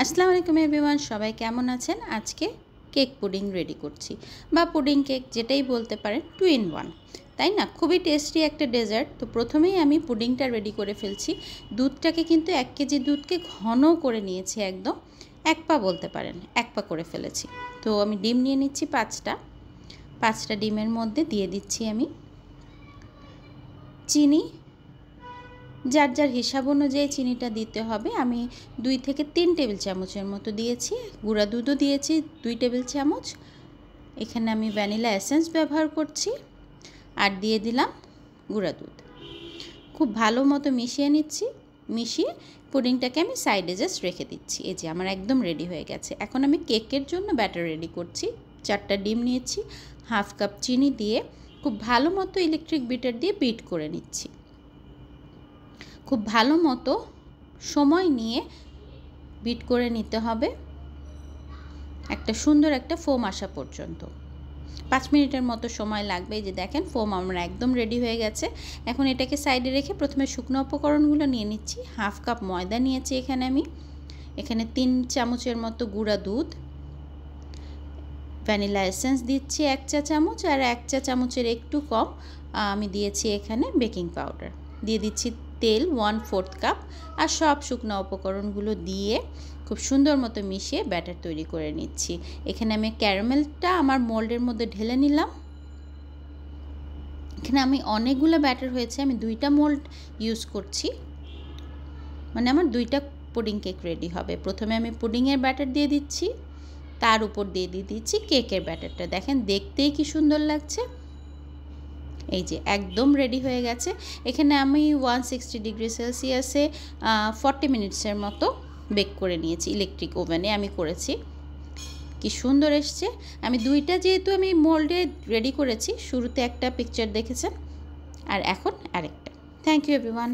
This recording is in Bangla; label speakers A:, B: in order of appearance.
A: আসসালামু আলাইকুম এভরিওয়ান, সবাই কেমন আছেন? আজকে কেক পুডিং রেডি করছি, বা পুডিং কেক যেটাই বলতে পারেন, 2 in 1, তাই না? খুবই টেস্টি একটা ডেজার্ট। তো প্রথমেই আমি পুডিংটা রেডি করে ফেলছি। দুধটাকে কিন্তু 1 কেজি দুধকে ঘন করে নিয়েছি, একদম 1 পা বলতে পারেন, 1 পা করে ফেলেছি। তো আমি ডিম নিয়ে নিচ্ছি 5টা ডিমের মধ্যে দিয়ে দিচ্ছি আমি চিনি। যার যার হিসাব অনুযায়ী চিনিটা দিতে হবে। আমি 2 থেকে 3 টেবিল চামচের মতো দিয়েছি। গুঁড়া দুধও দিয়েছি 2 টেবিল চামচ। এখানে আমি ভ্যানিলা এসেন্স ব্যবহার করছি, আর দিয়ে দিলাম গুঁড়া দুধ। খুব ভালো মতো মিশিয়ে নিচ্ছি। মিশিয়ে পুডিংটাকে আমি সাইডে জাস্ট রেখে দিচ্ছি। এই যে আমার একদম রেডি হয়ে গেছে। এখন আমি কেকের জন্য ব্যাটার রেডি করছি। 4টা ডিম নিয়েছি, হাফ কাপ চিনি দিয়ে খুব ভালো মতো ইলেকট্রিক বিটার দিয়ে বিট করে নিচ্ছি। খুব ভালো মতো সময় নিয়ে বিট করে নিতে হবে, একটা সুন্দর একটা ফোম আসা পর্যন্ত। 5 মিনিটের মতো সময় লাগবে। এই যে দেখেন, ফোম আমরা একদম রেডি হয়ে গেছে। এখন এটাকে সাইডে রেখে প্রথমে শুকনো উপকরণগুলো নিয়ে নিচ্ছি। হাফ কাপ ময়দা নিয়েছি এখানে আমি। এখানে 3 চামচের মতো গুঁড়া দুধ, ভ্যানিলা এসেন্স দিচ্ছি 1 চা চামচ, আর 1 চা চামচের একটু কম আমি দিয়েছি এখানে বেকিং পাউডার। দিয়ে দিচ্ছি তেল 1/4 কাপ, আর সব শুকনো উপকরণগুলো দিয়ে খুব সুন্দর মতো মিশিয়ে ব্যাটার তৈরি করে নিচ্ছি। এখানে আমি ক্যারামেলটা আমার মোল্ডের মধ্যে ঢেলে নিলাম। এখানে আমি অনেকগুলো ব্যাটার হয়েছে, আমি 2টা মোল্ড ইউজ করছি, মানে আমার 2টা পুডিং কেক রেডি হবে। প্রথমে আমি পুডিংয়ের ব্যাটার দিয়ে দিচ্ছি, তার উপর দিয়ে দিচ্ছি কেকের ব্যাটারটা। দেখেন দেখতেই কি সুন্দর লাগছে। এই যে একদম রেডি হয়ে গেছে। এখানে আমি 160 ডিগ্রি সেলসিয়াসে 40 মিনিটসের মতো বেক করে নিয়েছি। ইলেকট্রিক ওভেনে আমি করেছি। কি সুন্দর এসছে। আমি 2টা যেহেতু আমি মোল্ডে রেডি করেছি, শুরুতে একটা পিকচার দেখেছেন, আর এখন আরেকটা। Thank you everyone.